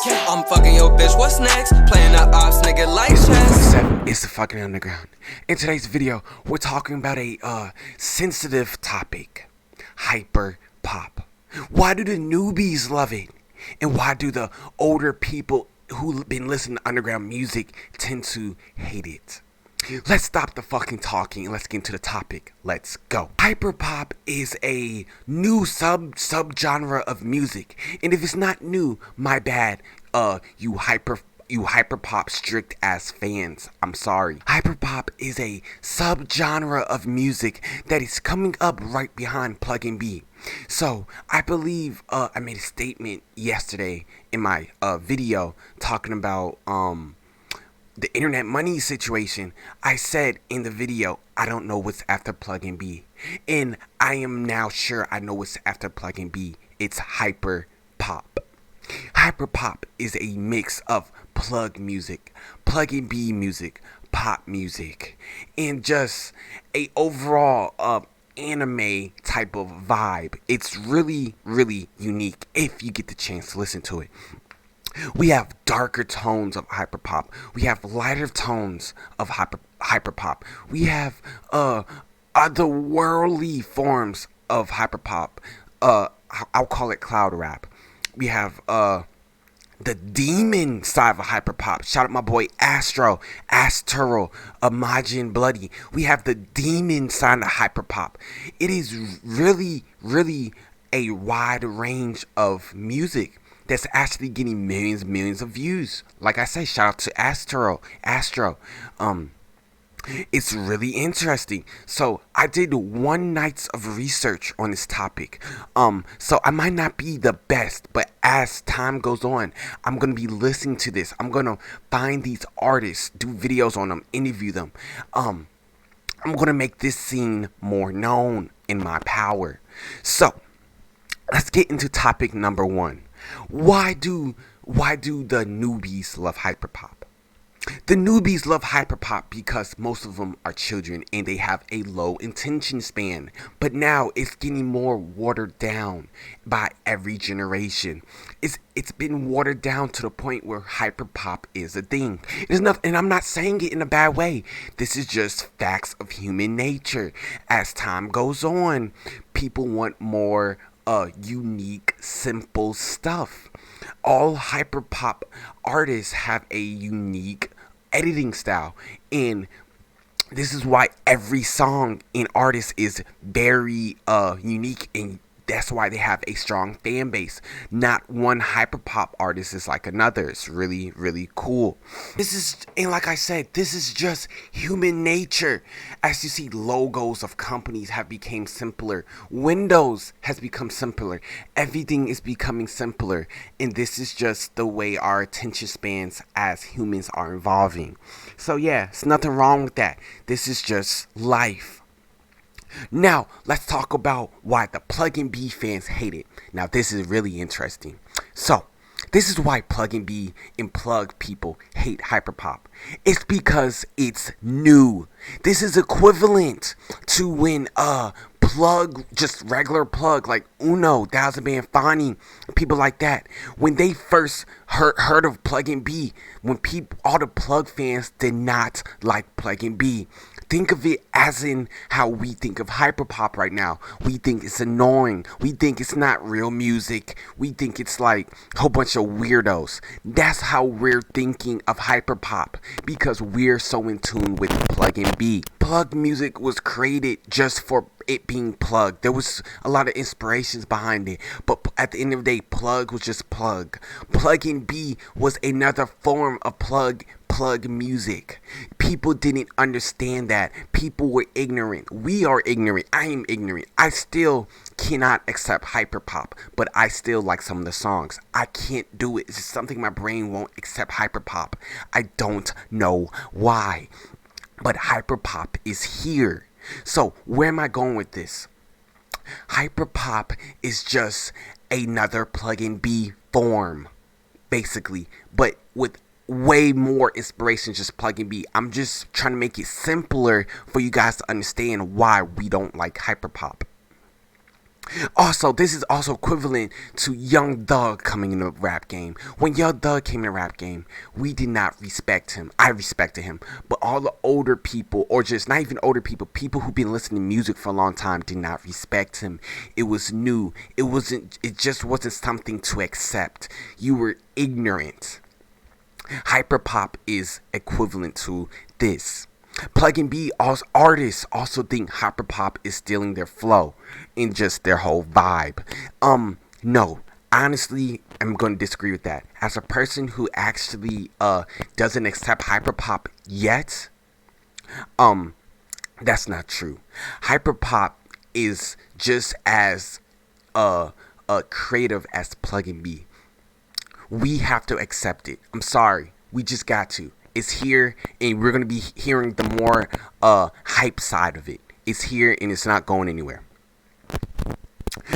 I'm fucking your bitch, what's next? Playing the ops, nigga, like chess. It's the fucking underground. In today's video, we're talking about a sensitive topic. Hyper pop. Why do the newbies love it? And why do the older people who've been listening to underground music tend to hate it? Let's stop the fucking talking and let's get into the topic. Let's go. Hyperpop is a new subgenre of music. And if it's not new, my bad. You hyperpop strict ass fans. I'm sorry. Hyperpop is a subgenre of music that is coming up right behind Plugnb. So I believe I made a statement yesterday in my video talking about the internet money situation. I said in the video, I don't know what's after Plugnb. And I am now sure I know what's after Plugnb. It's Hyperpop. Hyperpop is a mix of plug music, Plugnb music, pop music, and just a overall anime type of vibe. It's really, really unique if you get the chance to listen to it. We have darker tones of hyperpop. We have lighter tones of hyperpop. We have otherworldly forms of hyperpop. I'll call it cloud rap. We have the demon side of hyperpop. Shout out my boy Astro, Imagine Bloody. We have the demon side of hyperpop. It is really, really a wide range of music that's actually getting millions of views. Like I say, shout out to Astro. It's really interesting. So I did 1 night of research on this topic. So I might not be the best, but as time goes on, I'm gonna be listening to this. I'm gonna find these artists, do videos on them, interview them. I'm gonna make this scene more known in my power. So let's get into topic number 1. Why do the newbies love hyperpop? The newbies love hyperpop because most of them are children and they have a low attention span. But now it's getting more watered down by every generation. It's been watered down to the point where hyperpop is a thing. It's not, and I'm not saying it in a bad way. This is just facts of human nature. As time goes on, people want more unique, simple stuff. All hyperpop artists have a unique editing style, and this is why every song in artist is very unique, and that's why they have a strong fan base. Not one hyperpop artist is like another. It's really, really cool. And like I said, this is just human nature. As you see, logos of companies have become simpler. Windows has become simpler. Everything is becoming simpler. And this is just the way our attention spans as humans are evolving. So yeah, it's nothing wrong with that. This is just life. Now, let's talk about why the Plugnb fans hate it. Now, this is really interesting. So, this is why Plugnb and plug people hate hyperpop. It's because it's new. This is equivalent to when plug, just regular plug like Uno, Thousand Band Fani, people like that. When they first heard of Plugnb, when all the plug fans did not like Plugnb. Think of it as in how we think of hyperpop right now. We think it's annoying. We think it's not real music. We think it's like a whole bunch of weirdos. That's how we're thinking of hyperpop because we're so in tune with Plugnb. Plug music was created just for it being plugged. There was a lot of inspirations behind it, but at the end of the day, plug was just plug. Plugnb was another form of plug music. People didn't understand that. People were ignorant. We are ignorant. I am ignorant. I still cannot accept hyperpop, but I still like some of the songs. I can't do it. It's just something my brain won't accept hyperpop. I don't know why, but hyperpop is here. So where am I going with this? Hyperpop is just another Plugnb form, basically, but with way more inspiration just Plugnb. I'm just trying to make it simpler for you guys to understand why we don't like hyperpop. Also, this is also equivalent to Young Thug coming in the rap game. When Young Thug came in the rap game, we did not respect him. I respected him. But all the older people, or just not even older people, people who've been listening to music for a long time did not respect him. It was new. It just wasn't something to accept. You were ignorant. Hyperpop is equivalent to this. Plugnb artists also think hyperpop is stealing their flow and just their whole vibe. No. Honestly, I'm going to disagree with that. As a person who actually doesn't accept hyperpop yet, that's not true. Hyperpop is just as creative as Plugnb. We have to accept it. I'm sorry. We just got to. It's here, and we're going to be hearing the more hype side of it. It's here, and it's not going anywhere.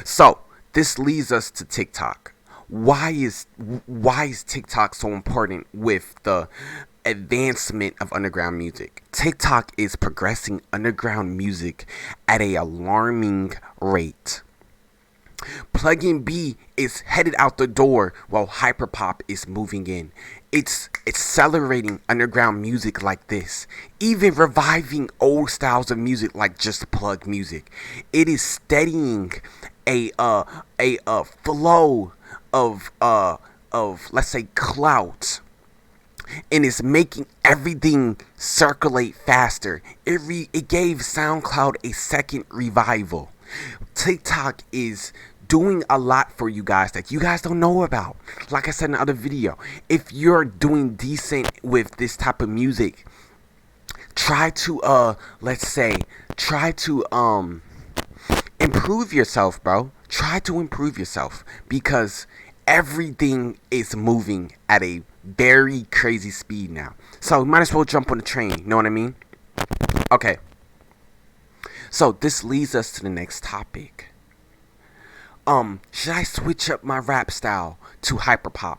So, this leads us to TikTok. Why is TikTok so important with the advancement of underground music? TikTok is progressing underground music at an alarming rate. Plugnb is headed out the door while Hyperpop is moving in. It's accelerating underground music like this, even reviving old styles of music like just plug music. It is steadying a flow of let's say clout, and it's making everything circulate faster. It gave SoundCloud a second revival. TikTok is doing a lot for you guys that you guys don't know about. Like I said in the other video, if you're doing decent with this type of music, try to improve yourself, bro. Try to improve yourself, because everything is moving at a very crazy speed now. So might as well jump on the train, you know what I mean? Okay. So this leads us to the next topic. Should I switch up my rap style to hyperpop?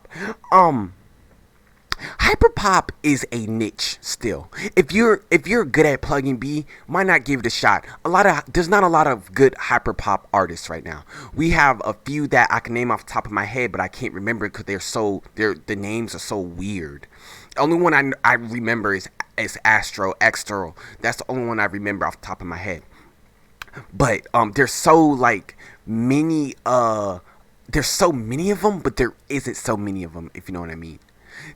Hyperpop is a niche still. If you're good at Plugnb, why not give it a shot? There's not a lot of good hyperpop artists right now. We have a few that I can name off the top of my head, but I can't remember because the names are so weird. The only one I remember is Astro External. That's the only one I remember off the top of my head. But there's so many of them, but there isn't so many of them, if you know what I mean.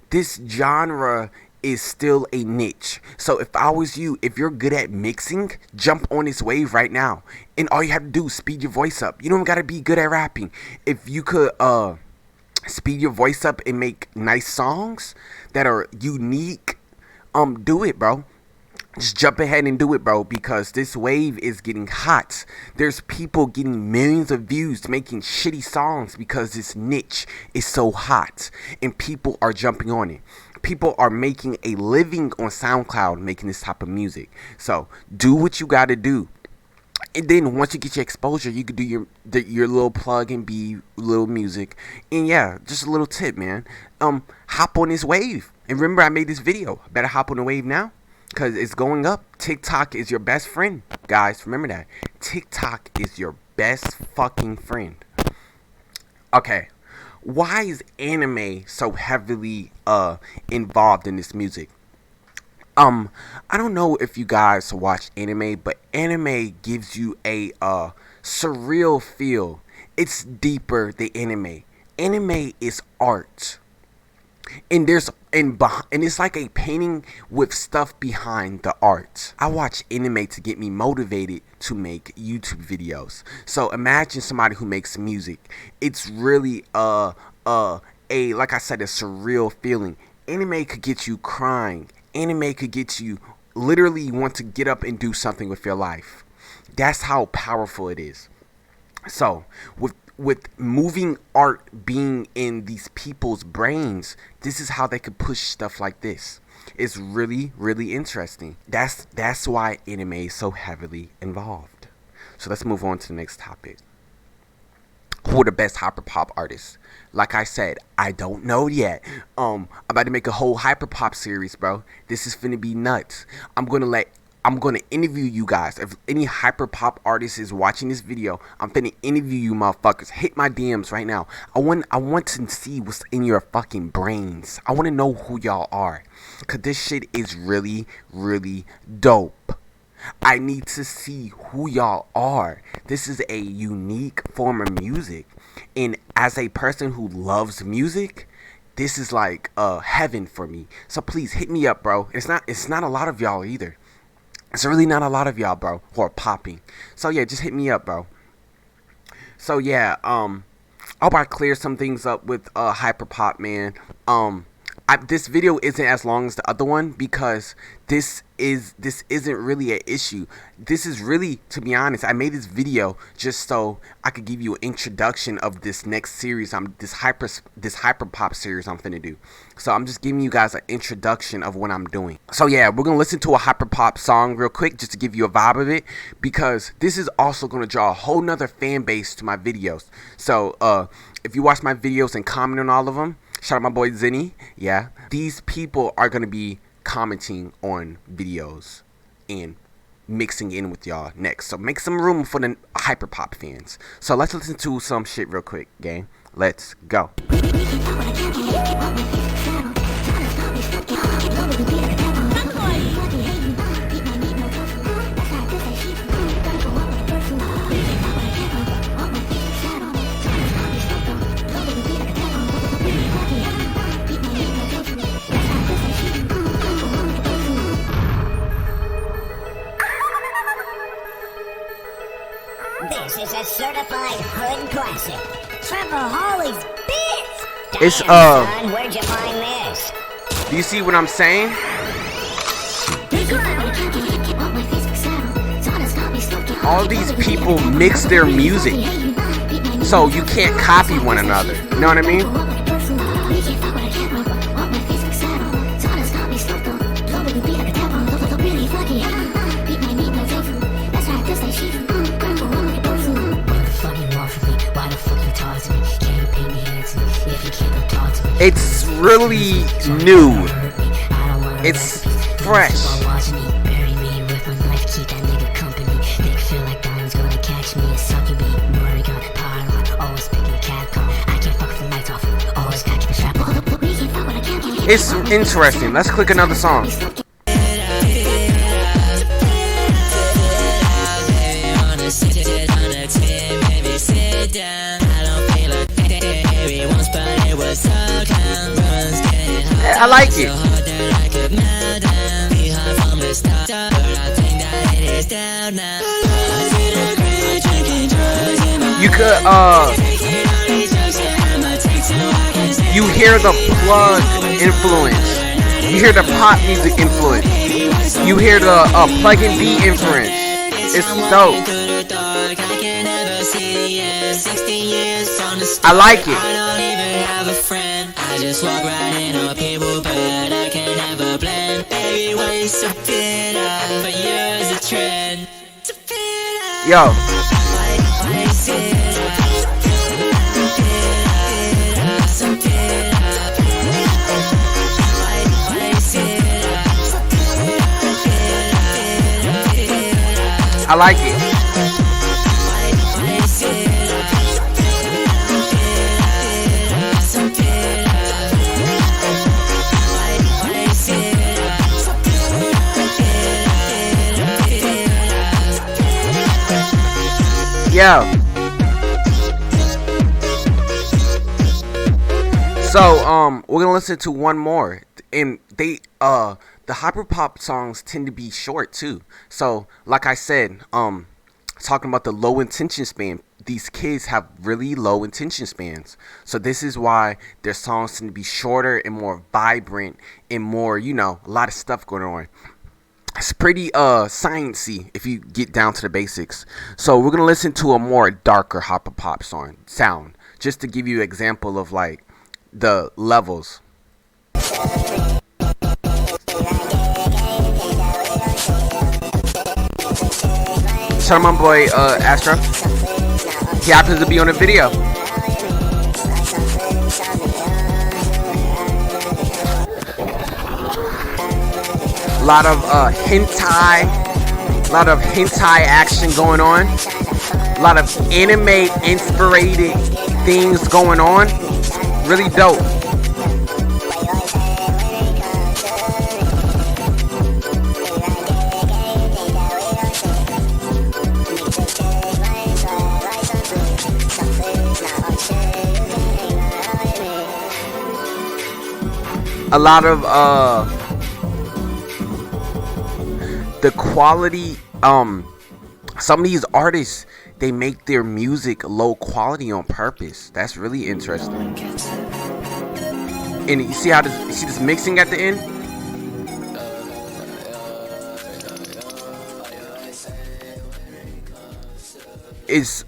This genre is still a niche. So if I was you, if you're good at mixing, jump on this wave right now. And all you have to do is speed your voice up. You don't gotta be good at rapping. If you could speed your voice up and make nice songs that are unique, do it, bro. Just jump ahead and do it, bro, because this wave is getting hot. There's people getting millions of views making shitty songs because this niche is so hot and people are jumping on it. People are making a living on SoundCloud making this type of music. So do what you gotta do. And then once you get your exposure, you can do your little Plugnb little music. And yeah, just a little tip, man. Hop on this wave. And remember, I made this video. Better hop on the wave now, because it's going up. TikTok is your best friend, guys. Remember that. TikTok is your best fucking friend. Okay. Why is anime so heavily involved in this music? I don't know if you guys watch anime, but anime gives you a surreal feel. It's deeper than anime. Anime is art. And it's like a painting with stuff behind the art. I watch anime to get me motivated to make YouTube videos. So imagine somebody who makes music. It's really like I said, a surreal feeling. Anime could get you crying. Anime could get you literally want to get up and do something with your life. That's how powerful it is. So with moving art being in these people's brains, this is how they could push stuff like this. It's really, really interesting. That's why anime is so heavily involved. So let's move on to the next topic. Who are the best hyperpop artists? Like I said, I don't know yet. I'm about to make a whole hyperpop series, bro. This is finna be nuts. I'm gonna let I'm gonna interview you guys. If any hyperpop artist is watching this video, I'm finna interview you motherfuckers. Hit my DMs right now. I want to see what's in your fucking brains. I wanna know who y'all are. Cause this shit is really, really dope. I need to see who y'all are. This is a unique form of music. And as a person who loves music, this is like heaven for me. So please hit me up, bro. It's not a lot of y'all either. It's really not a lot of y'all, bro, who are popping. So yeah, just hit me up, bro. So yeah, I hope I clear some things up with Hyperpop, man. This video isn't as long as the other one because this isn't really an issue. This is really, to be honest, I made this video just so I could give you an introduction of this next series. This Hyperpop series I'm finna do. So I'm just giving you guys an introduction of what I'm doing. So yeah, we're gonna listen to a Hyperpop song real quick just to give you a vibe of it, because this is also gonna draw a whole nother fan base to my videos. So if you watch my videos and comment on all of them, shout out my boy Zinny. Yeah, these people are gonna be commenting on videos and mixing in with y'all next. So make some room for the Hyperpop fans. So let's listen to some shit real quick, gang. Let's go. This is a certified hood classic. Trevor Hawley's Beats! It's son, where'd you find this? Do you see what I'm saying? All these people mix their music, so you can't copy one another. You know what I mean? It's really new. It's fresh. It's interesting. Let's click another song. I like it. You could you hear the plug influence. You hear the pop music influence. You hear the Plugnb influence. It's dope. I like it. I just walk right in on people, but I can never blend. Everyone's so bitter, but yours a trend. Yo. I like it. Yo. So we're gonna listen to one more, and the Hyperpop songs tend to be short too. So like I said, talking about the low attention span, these kids have really low attention spans. So this is why their songs tend to be shorter and more vibrant and more, you know, a lot of stuff going on. It's pretty sciencey if you get down to the basics. So we're gonna listen to a more darker Hyperpop sound, just to give you an example of like the levels. Shout out my boy Astro. He happens to be on a video. A lot of hentai A lot of hentai action going on. A lot of anime inspired things going on. Really dope. A lot of the quality, some of these artists, they make their music low quality on purpose. That's really interesting. And you see how this, you see this mixing at the end? It's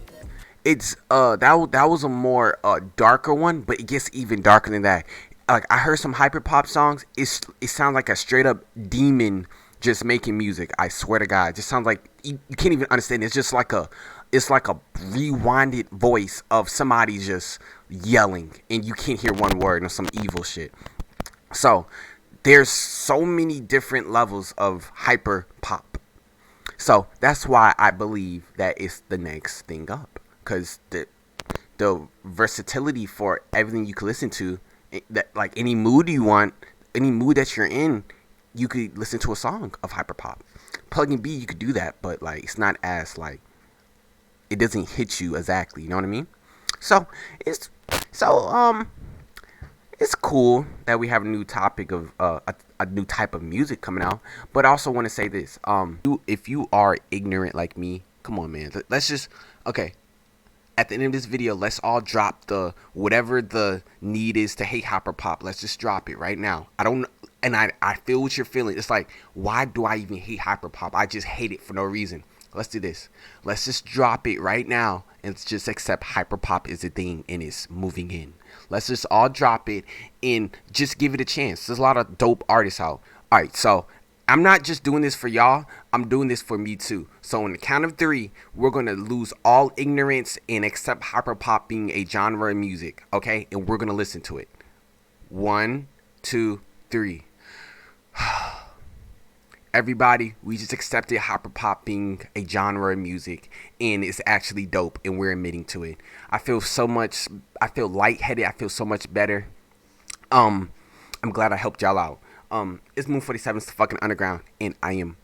that was a more darker one, but it gets even darker than that. Like, I heard some Hyperpop songs. It sounds like a straight up demon just making music. I swear to God, it just sounds like you can't even understand. It's just like a rewinded voice of somebody just yelling, and you can't hear one word, or some evil shit. So there's so many different levels of Hyperpop. So that's why I believe that it's the next thing up, because the versatility for everything you can listen to, that like any mood you want, any mood that you're in, you could listen to a song of Hyperpop. Plugnb, you could do that, but like it's not as like, it doesn't hit you exactly, you know what I mean? So it's cool that we have a new topic of a new type of music coming out. But I also want to say this, if you are ignorant like me, come on, man, let's just, okay, at the end of this video, let's all drop the whatever the need is to hate Hyperpop. Let's just drop it right now. I feel what you're feeling. It's like, why do I even hate Hyperpop? I just hate it for no reason. Let's do this. Let's just drop it right now and just accept Hyperpop is a thing and it's moving in. Let's just all drop it and just give it a chance. There's a lot of dope artists out. All right, so I'm not just doing this for y'all. I'm doing this for me too. So on the count of 3, we're going to lose all ignorance and accept Hyperpop being a genre of music, okay? And we're going to listen to it. 1, 2, 3. Everybody, we just accepted Hyperpop being a genre of music, and it's actually dope, and we're admitting to it. I feel lightheaded. I feel so much better. I'm glad I helped y'all out. It's Moon 47's fucking underground, and I am